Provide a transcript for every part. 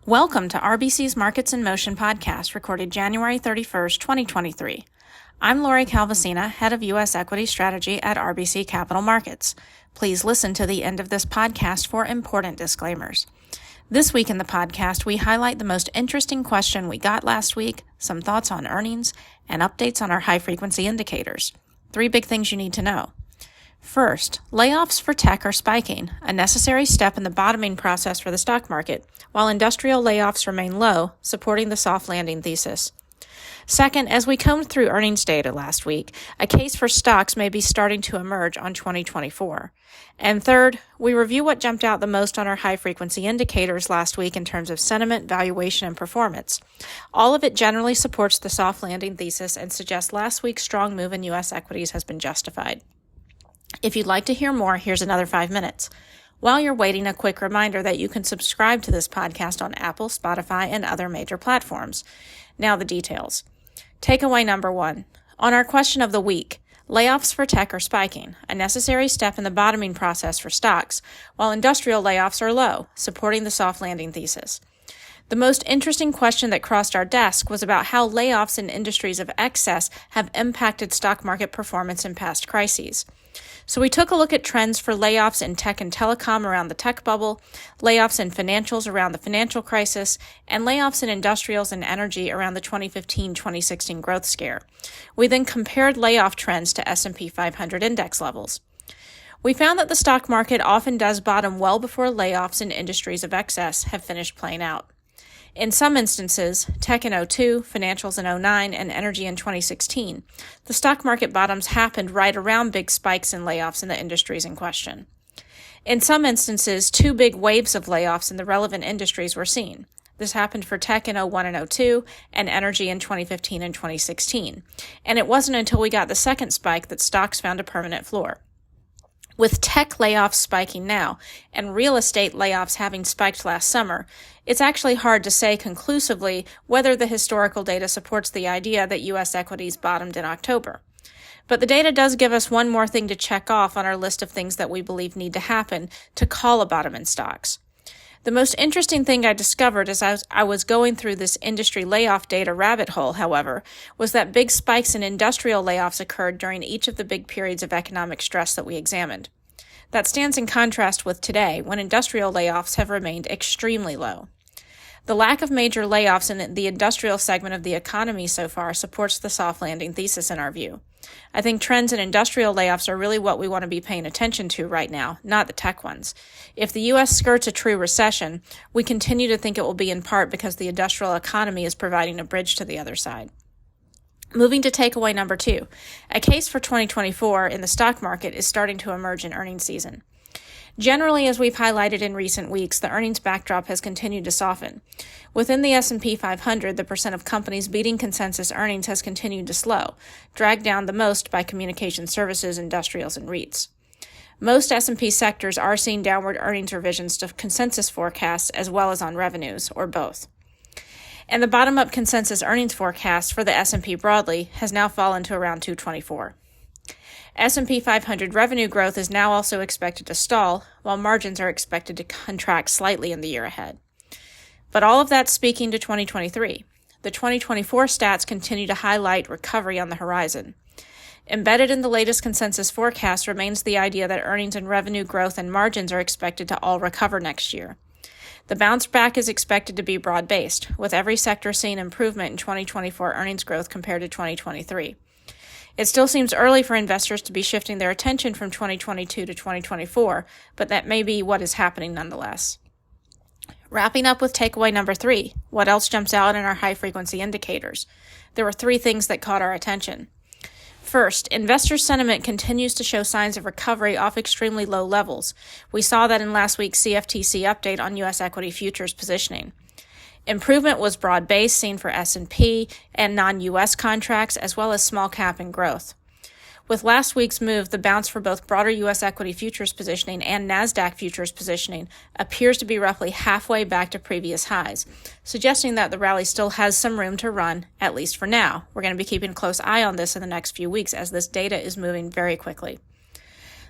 Welcome to RBC's Markets in Motion podcast, recorded January 31st, 2023. I'm Lori Calvasina, Head of U.S. Equity Strategy at RBC Capital Markets. Please listen to the end of this podcast for important disclaimers. This week in the podcast, we highlight the most interesting question we got last week, some thoughts on earnings, and updates on our high-frequency indicators. 3 big things you need to know. First, layoffs for tech are spiking, a necessary step in the bottoming process for the stock market, while industrial layoffs remain low, supporting the soft landing thesis. Second, as we combed through earnings data last week, a case for stocks may be starting to emerge on 2024. And third, we review what jumped out the most on our high-frequency indicators last week in terms of sentiment, valuation, and performance. All of it generally supports the soft landing thesis and suggests last week's strong move in U.S. equities has been justified. If you'd like to hear more, here's another 5 minutes. While you're waiting, a quick reminder that you can subscribe to this podcast on Apple, Spotify, and other major platforms. Now the details. Takeaway number 1. On our question of the week, layoffs for tech are spiking, a necessary step in the bottoming process for stocks, while industrial layoffs are low, supporting the soft landing thesis. The most interesting question that crossed our desk was about how layoffs in industries of excess have impacted stock market performance in past crises. So we took a look at trends for layoffs in tech and telecom around the tech bubble, layoffs in financials around the financial crisis, and layoffs in industrials and energy around the 2015-2016 growth scare. We then compared layoff trends to S&P 500 index levels. We found that the stock market often does bottom well before layoffs in industries of excess have finished playing out. In some instances, tech in 2002, financials in 2009, and energy in 2016, the stock market bottoms happened right around big spikes in layoffs in the industries in question. In some instances, 2 big waves of layoffs in the relevant industries were seen. This happened for tech in 2001 and 2002, and energy in 2015 and 2016. And it wasn't until we got the second spike that stocks found a permanent floor. With tech layoffs spiking now, and real estate layoffs having spiked last summer, it's actually hard to say conclusively whether the historical data supports the idea that U.S. equities bottomed in October. But the data does give us one more thing to check off on our list of things that we believe need to happen to call a bottom in stocks. The most interesting thing I discovered as I was going through this industry layoff data rabbit hole, however, was that big spikes in industrial layoffs occurred during each of the big periods of economic stress that we examined. That stands in contrast with today, when industrial layoffs have remained extremely low. The lack of major layoffs in the industrial segment of the economy so far supports the soft landing thesis in our view. I think trends in industrial layoffs are really what we want to be paying attention to right now, not the tech ones. If the U.S. skirts a true recession, we continue to think it will be in part because the industrial economy is providing a bridge to the other side. Moving to takeaway number 2, a case for 2024 in the stock market is starting to emerge in earnings season. Generally, as we've highlighted in recent weeks, the earnings backdrop has continued to soften. Within the S&P 500, the percent of companies beating consensus earnings has continued to slow, dragged down the most by communication services, industrials, and REITs. Most S&P sectors are seeing downward earnings revisions to consensus forecasts as well as on revenues, or both. And the bottom-up consensus earnings forecast for the S&P broadly has now fallen to around 224. S&P 500 revenue growth is now also expected to stall, while margins are expected to contract slightly in the year ahead. But all of that's speaking to 2023. The 2024 stats continue to highlight recovery on the horizon. Embedded in the latest consensus forecast remains the idea that earnings and revenue growth and margins are expected to all recover next year. The bounce back is expected to be broad-based, with every sector seeing improvement in 2024 earnings growth compared to 2023. It still seems early for investors to be shifting their attention from 2022 to 2024, but that may be what is happening nonetheless. Wrapping up with takeaway number 3, what else jumps out in our high-frequency indicators? There were 3 things that caught our attention. First, investor sentiment continues to show signs of recovery off extremely low levels. We saw that in last week's CFTC update on U.S. equity futures positioning. Improvement was broad-based, seen for S&P and non-U.S. contracts, as well as small cap and growth. With last week's move, the bounce for both broader U.S. equity futures positioning and NASDAQ futures positioning appears to be roughly halfway back to previous highs, suggesting that the rally still has some room to run, at least for now. We're going to be keeping a close eye on this in the next few weeks as this data is moving very quickly.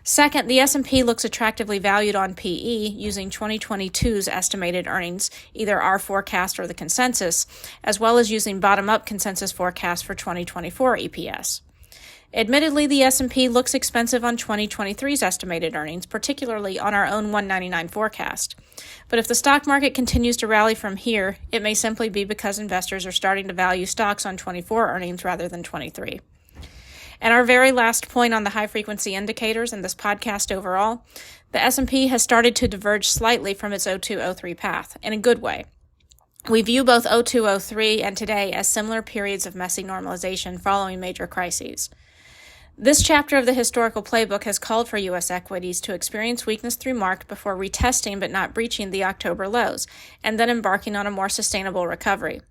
Second, the S&P looks attractively valued on PE using 2022's estimated earnings, either our forecast or the consensus, as well as using bottom-up consensus forecasts for 2024 EPS. Admittedly, the S&P looks expensive on 2023's estimated earnings, particularly on our own 199 forecast. But if the stock market continues to rally from here, it may simply be because investors are starting to value stocks on 24 earnings rather than 23. And our very last point on the high-frequency indicators in this podcast overall, the S&P has started to diverge slightly from its 02-03 path, in a good way. We view both 02-03 and today as similar periods of messy normalization following major crises. This chapter of the historical playbook has called for U.S. equities to experience weakness through March before retesting but not breaching the October lows, and then embarking on a more sustainable recovery.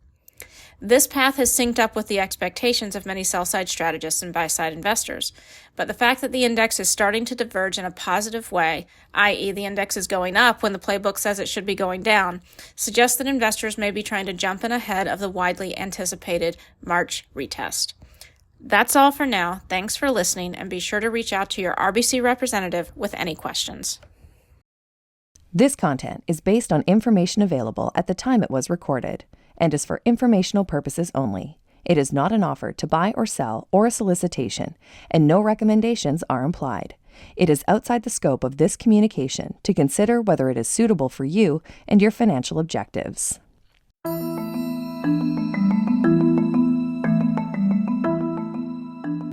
This path has synced up with the expectations of many sell-side strategists and buy-side investors, but the fact that the index is starting to diverge in a positive way, i.e. the index is going up when the playbook says it should be going down, suggests that investors may be trying to jump in ahead of the widely anticipated March retest. That's all for now. Thanks for listening, and be sure to reach out to your RBC representative with any questions. This content is based on information available at the time it was recorded and is for informational purposes only. It is not an offer to buy or sell or a solicitation, and no recommendations are implied. It is outside the scope of this communication to consider whether it is suitable for you and your financial objectives.